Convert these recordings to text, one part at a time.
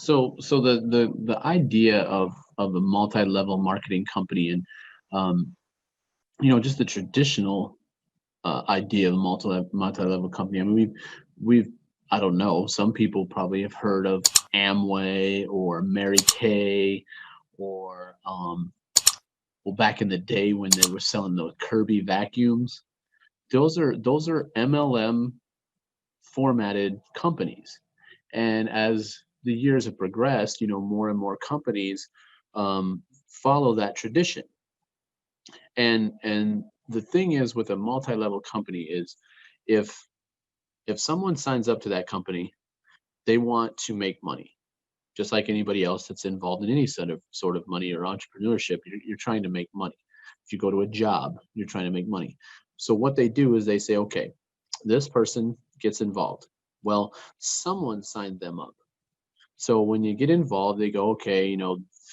So the idea of a multi-level marketing company, and um, just the traditional idea of multi-level company. I mean, we've I don't know. Some people probably have heard of Amway or Mary Kay, or well, back in the day when they were selling those Kirby vacuums. Those are MLM formatted companies. And as the years have progressed, more and more companies follow that tradition. And the thing is with a multi-level company is, if someone signs up to that company, they want to make money, just like anybody else that's involved in any sort of money or entrepreneurship. You're trying to make money. If you go to a job, you're trying to make money. So what they do is they say, okay, this person gets involved. Well, someone signed them up. So when you get involved, they go, okay,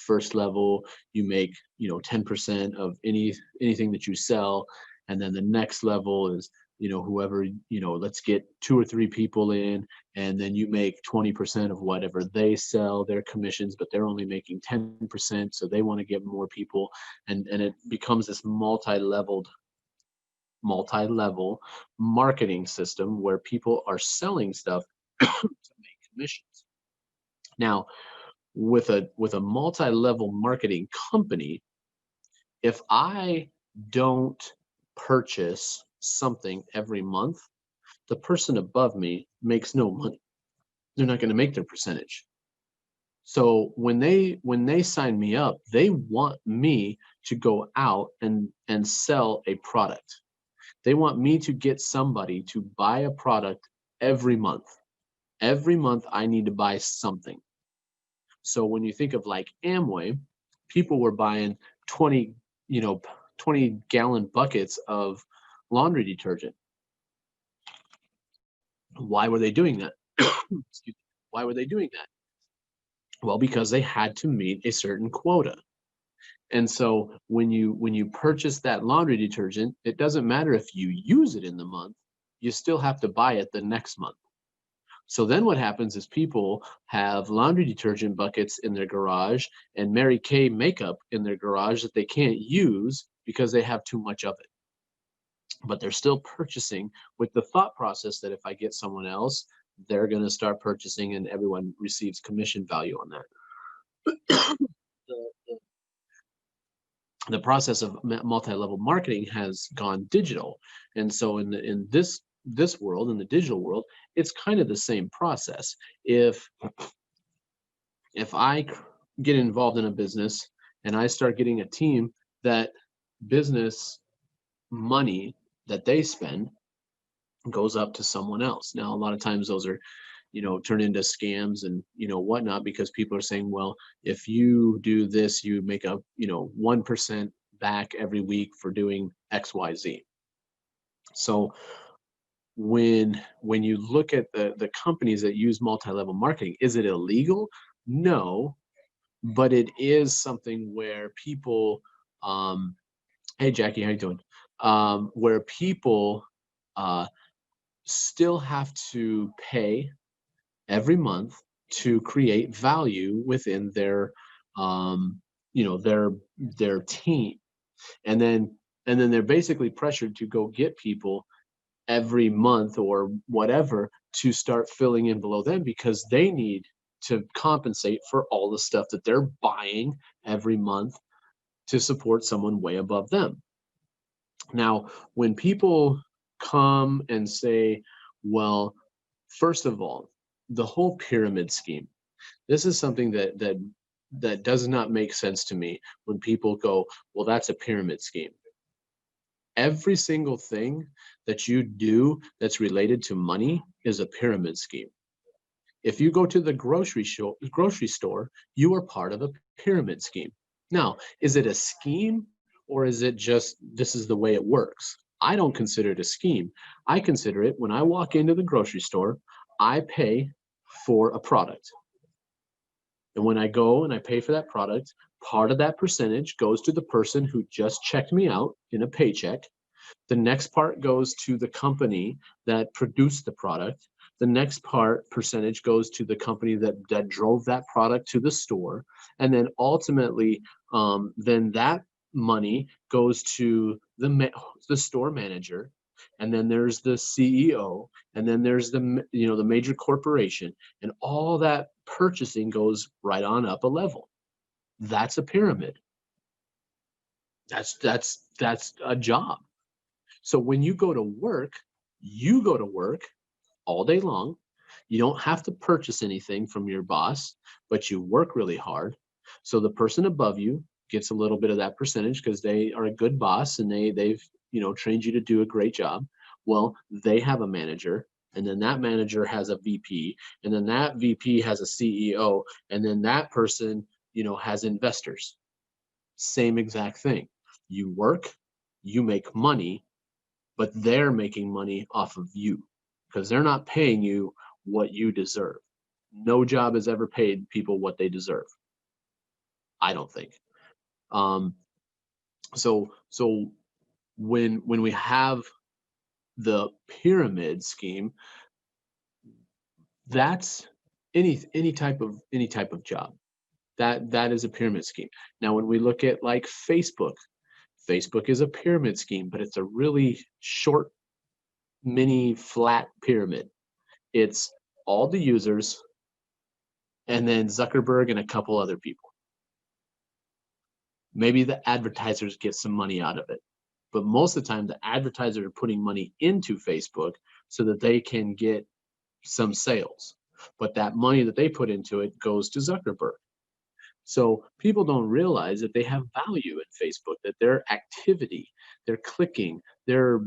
first level, you make, 10% of anything that you sell. And then the next level is, whoever, let's get two or three people in, and then you make 20% of whatever they sell, their commissions, but they're only making 10%. So they want to get more people. And it becomes this multi-level marketing system where people are selling stuff to make commissions. Now, with a multi-level marketing company, if I don't purchase something every month, the person above me makes no money. They're not going to make their percentage. So when they sign me up, they want me to go out and sell a product. They want me to get somebody to buy a product every month. Every month I need to buy something. So when you think of like Amway, people were buying 20, 20-gallon buckets of laundry detergent. Why were they doing that? Excuse me. Why were they doing that? Well, because they had to meet a certain quota. And so when you purchase that laundry detergent, it doesn't matter if you use it in the month, you still have to buy it the next month. So then what happens is people have laundry detergent buckets in their garage and Mary Kay makeup in their garage that they can't use because they have too much of it. But they're still purchasing with the thought process that if I get someone else, they're going to start purchasing and everyone receives commission value on that. the, the process of multi-level marketing has gone digital. And so in this world, in the digital world, it's kind of the same process. If I get involved in a business and I start getting a team, that business money that they spend goes up to someone else. Now, a lot of times those are, turn into scams and, whatnot, because people are saying, well, if you do this, you make a, 1% back every week for doing XYZ. So when you look at the companies that use multi-level marketing, is it illegal? No, but it is something where people, hey Jackie, how you doing? Where people still have to pay every month to create value within their their team, and then they're basically pressured to go get people every month or whatever to start filling in below them, because they need to compensate for all the stuff that they're buying every month to support someone way above them. Now, when people come and say, well, first of all, the whole pyramid scheme, this is something that does not make sense to me when people go, well, that's a pyramid scheme. Every single thing that you do that's related to money is a pyramid scheme. If you go to the grocery store, you are part of a pyramid scheme. Now, is it a scheme, or is it just this is the way it works? I don't consider it a scheme. I consider it, when I walk into the grocery store, I pay for a product. And when I go and I pay for that product, part of that percentage goes to the person who just checked me out in a paycheck. The next part goes to the company that produced the product. The next percentage goes to the company that drove that product to the store. And then ultimately, then that money goes to the store manager. And then there's the CEO, and then there's the major corporation, and all that purchasing goes right on up a level. That's a pyramid. That's a job. So when you go to work all day long. You don't have to purchase anything from your boss, but you work really hard. So the person above you gets a little bit of that percentage because they are a good boss and they've trained you to do a great job. Well, they have a manager, and then that manager has a VP, and then that VP has a CEO, and then that person has investors. Same exact thing. You work, you make money, but they're making money off of you because they're not paying you what you deserve. No job has ever paid people what they deserve, I don't think. So when we have the pyramid scheme, that's any type of job. That is a pyramid scheme. Now, when we look at like Facebook is a pyramid scheme, but it's a really short, mini, flat pyramid. It's all the users and then Zuckerberg and a couple other people. Maybe the advertisers get some money out of it, but most of the time the advertisers are putting money into Facebook so that they can get some sales. But that money that they put into it goes to Zuckerberg. So people don't realize that they have value in Facebook, that their activity, their clicking, their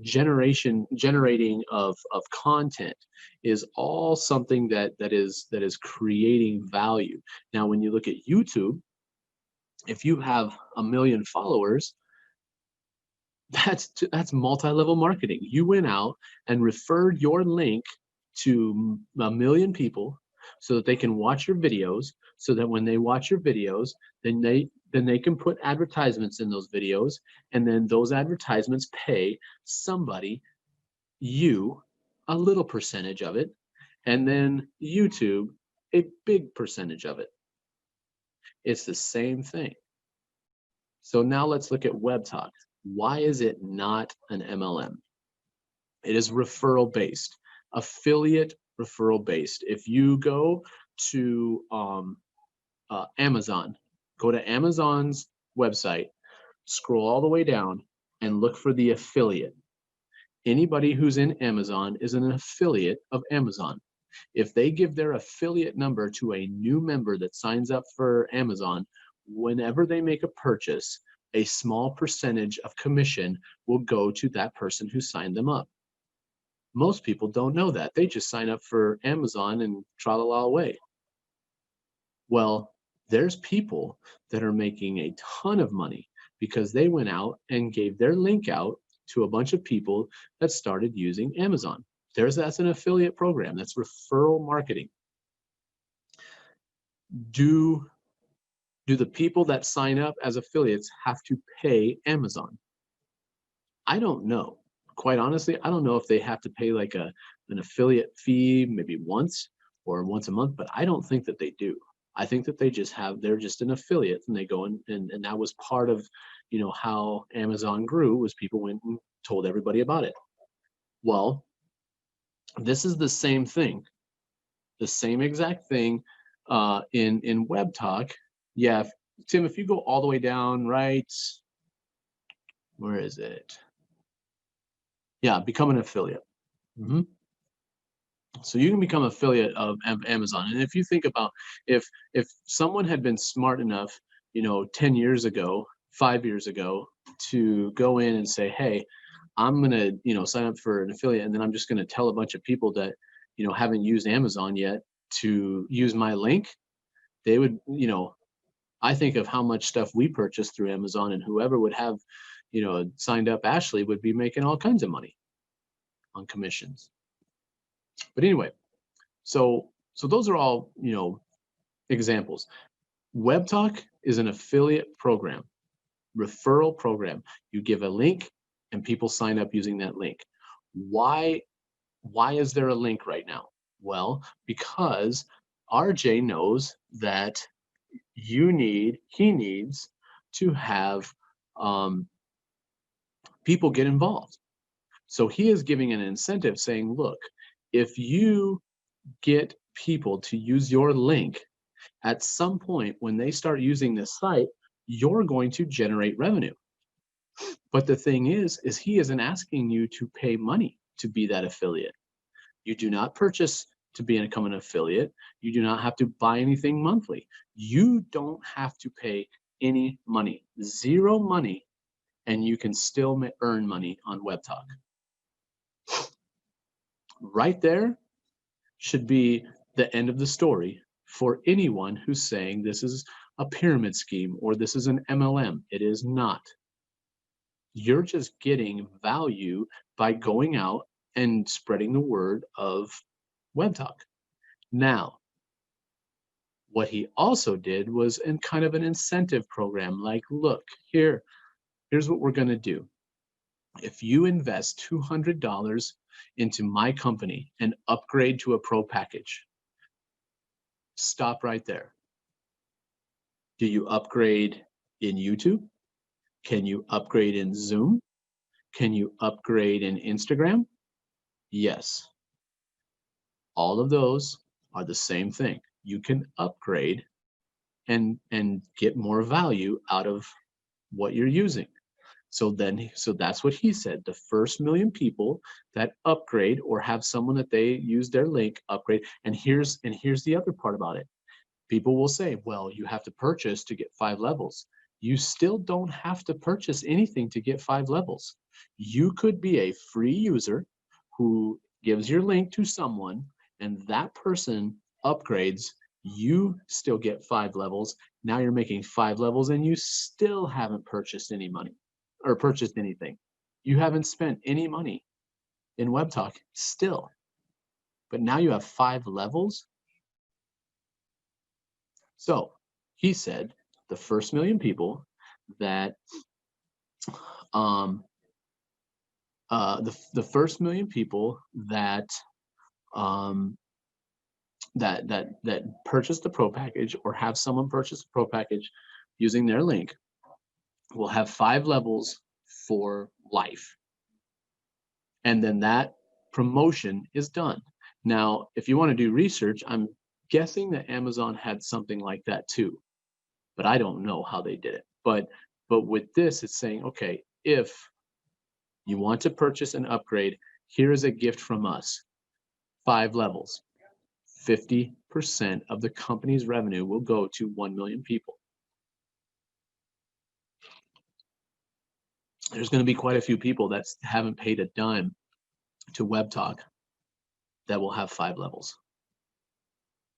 generating of content is all something that is creating value. Now, when you look at YouTube, if you have 1 million followers, that's multi-level marketing. You went out and referred your link to 1 million people so that they can watch your videos, so that when they watch your videos, then they can put advertisements in those videos, and then those advertisements pay somebody, you, a little percentage of it, and then YouTube a big percentage of it. It's the same thing. So now let's look at Webtalk. Why is it not an MLM? It is referral based, affiliate referral based. If you go to Amazon, go to Amazon's website, scroll all the way down and look for the affiliate. Anybody who's in Amazon is an affiliate of Amazon. If they give their affiliate number to a new member that signs up for Amazon, whenever they make a purchase, a small percentage of commission will go to that person who signed them up. Most people don't know that. They just sign up for Amazon and tra-la-la away. Well, there's people that are making a ton of money because they went out and gave their link out to a bunch of people that started using Amazon. That's an affiliate program. That's referral marketing. Do the people that sign up as affiliates have to pay Amazon? I don't know. Quite honestly, I don't know if they have to pay like an affiliate fee maybe once or once a month, but I don't think that they do. I think that they're just an affiliate, and they go and that was part of, how Amazon grew, was people went and told everybody about it. Well, this is the same thing, the same exact thing in Webtalk. Yeah, Tim, if you go all the way down, right, where is it? Yeah, become an affiliate. So you can become affiliate of Amazon. And if you think about if someone had been smart enough, 10 years ago, 5 years ago, to go in and say, hey, I'm gonna, sign up for an affiliate, and then I'm just gonna tell a bunch of people that, haven't used Amazon yet to use my link, they would, I think of how much stuff we purchase through Amazon, and whoever would have, signed up Ashley would be making all kinds of money on commissions. But anyway, so those are all, examples. Webtalk is an affiliate program, referral program. You give a link and people sign up using that link. Why Why is there a link right now? Well, because RJ knows that he needs to have people get involved. So he is giving an incentive saying, look, if you get people to use your link, at some point when they start using this site, you're going to generate revenue. But the thing is he isn't asking you to pay money to be that affiliate. You do not purchase to become an affiliate. You do not have to buy anything monthly. You don't have to pay any money, zero money, and you can still earn money on Webtalk. Right there should be the end of the story for anyone who's saying this is a pyramid scheme or this is an MLM. It is not. You're just getting value by going out and spreading the word of Webtalk. Now, what he also did was in kind of an incentive program, like, look, here's what we're going to do. If you invest $200 into my company and upgrade to a pro package, stop right there. Do you upgrade in YouTube? Can you upgrade in Zoom? Can you upgrade in Instagram? Yes. All of those are the same thing. You can upgrade and get more value out of what you're using. So that's what he said. The first 1 million people that upgrade or have someone that they use their link upgrade. And here's the other part about it. People will say, well, you have to purchase to get 5 levels. You still don't have to purchase anything to get 5 levels. You could be a free user who gives your link to someone and that person upgrades. You still get 5 levels. Now you're making 5 levels and you still haven't purchased any money or purchased anything. You haven't spent any money in Webtalk still. But now you have 5 levels. So he said the first 1 million people that the first 1 million people that that purchase the pro package or have someone purchase the pro package using their link will have 5 levels for life. And then that promotion is done. Now, if you want to do research, I'm guessing that Amazon had something like that too, but I don't know how they did it. But with this, it's saying, okay, if you want to purchase an upgrade, here is a gift from us, 5 levels. 50% of the company's revenue will go to 1 million people. There's going to be quite a few people that haven't paid a dime to Webtalk that will have 5 levels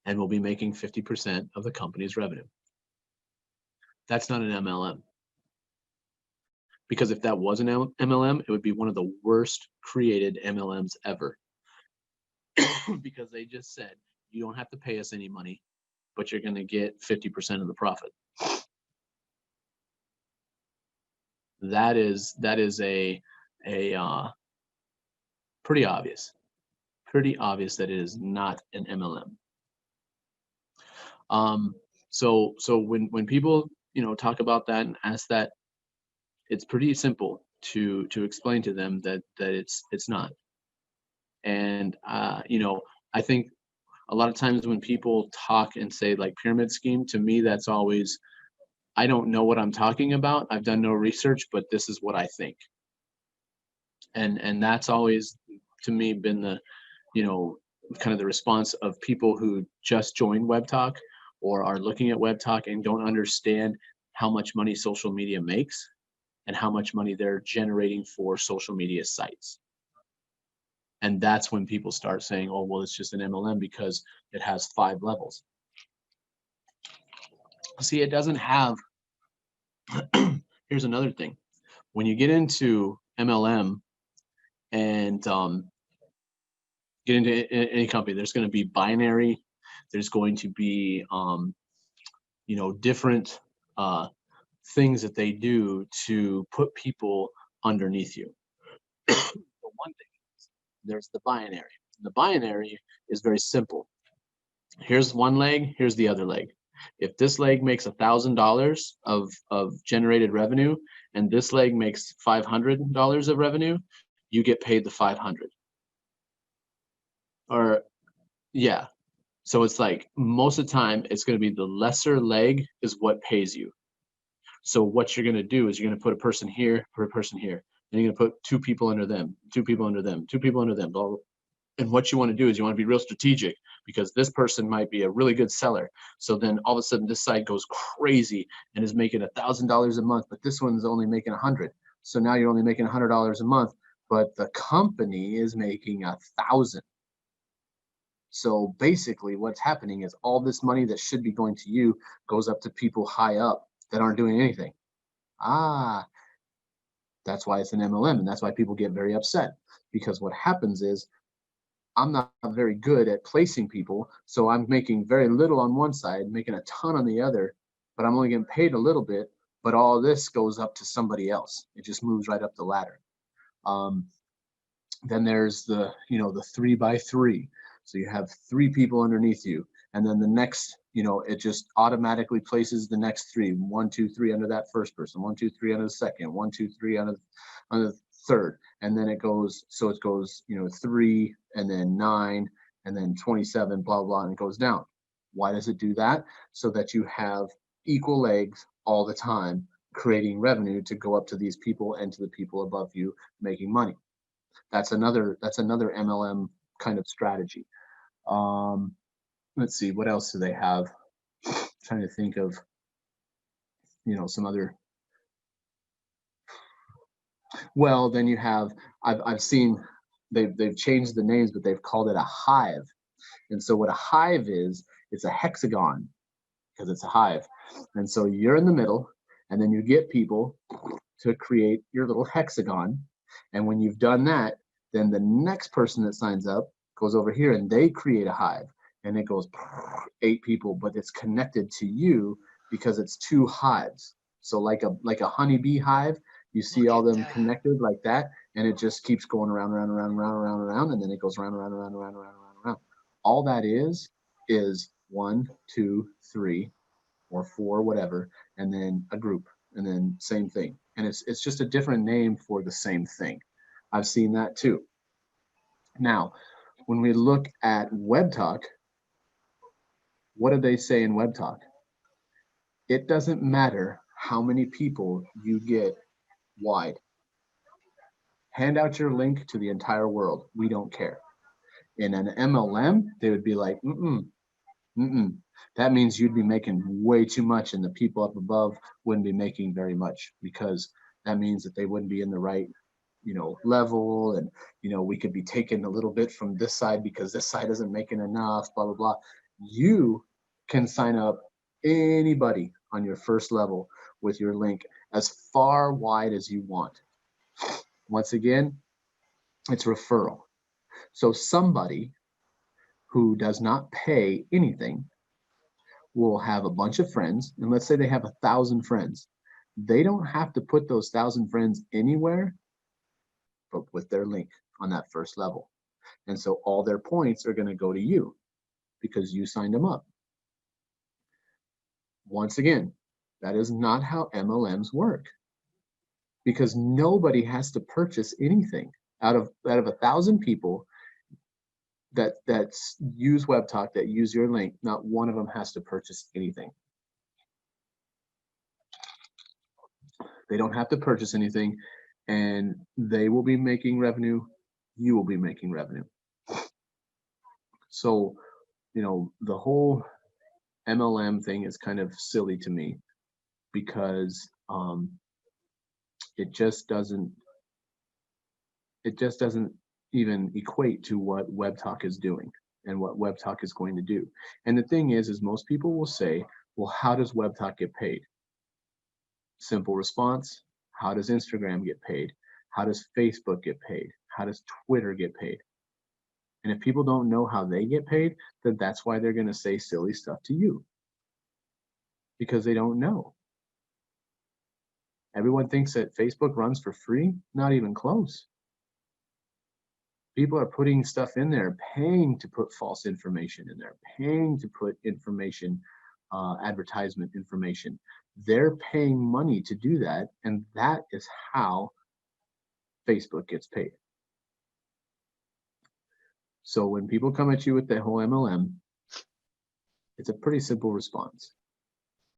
and will be making 50% of the company's revenue. That's not an MLM. Because if that was an MLM, it would be one of the worst created MLMs ever. Because they just said, you don't have to pay us any money, but you're going to get 50% of the profit. That is a pretty obvious that it is not an MLM. So when people talk about that and ask that, it's pretty simple to explain to them that it's not. And I think a lot of times when people talk and say like pyramid scheme, to me that's always, I don't know what I'm talking about. I've done no research, but this is what I think. And that's always to me been the kind of the response of people who just joined Webtalk or are looking at Webtalk and don't understand how much money social media makes and how much money they're generating for social media sites. And that's when people start saying, oh, well, it's just an MLM because it has 5 levels. See, it doesn't have, here's another thing. When you get into MLM and get into any company, there's going to be binary, there's going to be, different things that they do to put people underneath you. But one thing is there's the binary. The binary is very simple. Here's one leg, here's the other leg. If this leg makes $1,000 of generated revenue and this leg makes $500 of revenue, you get paid the 500. Or yeah. So it's like most of the time it's going to be the lesser leg is what pays you. So what you're going to do is you're going to put a person here, put a person here, and you're going to put two people under them, two people under them, two people under them, blah, blah. And what you want to do is you want to be real strategic because this person might be a really good seller. So then all of a sudden this side goes crazy and is making $1,000 a month, but this one's only making 100. So now you're only making $100 a month, but the company is making 1,000. So basically what's happening is all this money that should be going to you goes up to people high up that aren't doing anything. That's why it's an MLM, and that's why people get very upset, because what happens is I'm not very good at placing people, so I'm making very little on one side, making a ton on the other, but I'm only getting paid a little bit, but all this goes up to somebody else. It just moves right up the ladder. Then there's the 3x3. So you have 3 people underneath you, and then the next, it just automatically places the next 3, 1, 2, 3 under that first person, 1, 2, 3 under the second, 1, 2, 3 under the third, and then it goes 3 and then 9 and then 27, blah blah, and it goes down. Why does it do that? So that you have equal legs all the time, creating revenue to go up to these people and to the people above you, making money. That's another MLM kind of strategy. Let's see, what else do they have? I'm trying to think of some other. Well, then you have, I've seen they've changed the names, but they've called it a hive. And so what a hive is, it's a hexagon because it's a hive. And so you're in the middle, and then you get people to create your little hexagon. And when you've done that, then the next person that signs up goes over here and they create a hive, and it goes 8 people, but it's connected to you because it's 2 hives. So like a honeybee hive, you see all them connected like that, and it just keeps going around, and then it goes around. All that is 1, 2, 3, or 4, whatever, and then a group, and then same thing. And it's just a different name for the same thing. I've seen that too. Now, when we look at Webtalk, what do they say in Webtalk? It doesn't matter how many people you get wide. Hand out your link to the entire world. We don't care. In an MLM, they would be like, that means you'd be making way too much, and the people up above wouldn't be making very much, because that means that they wouldn't be in the right level, and we could be taking a little bit from this side because this side isn't making enough, blah blah blah. You can sign up anybody on your first level with your link as far wide as you want. Once again, it's referral. So somebody who does not pay anything will have a bunch of friends, and let's say they have 1,000 friends. They don't have to put those 1,000 friends anywhere but with their link on that first level. And so all their points are going to go to you because you signed them up. Once again, that is not how MLMs work, because nobody has to purchase anything. Out of 1,000 people that use Webtalk, that use your link, not one of them has to purchase anything. They don't have to purchase anything, and they will be making revenue. You will be making revenue. So, the whole MLM thing is kind of silly to me, because it just doesn't even equate to what Webtalk is doing and what Webtalk is going to do. And the thing is most people will say, well, how does Webtalk get paid? Simple response: how does Instagram get paid? How does Facebook get paid? How does Twitter get paid? And if people don't know how they get paid, then that's why they're going to say silly stuff to you, because they don't know. Everyone thinks that Facebook runs for free. Not even close. People are putting stuff in there, paying to put false information in there, paying to put information, advertisement information. They're paying money to do that, and that is how Facebook gets paid. So when people come at you with the whole MLM, it's a pretty simple response.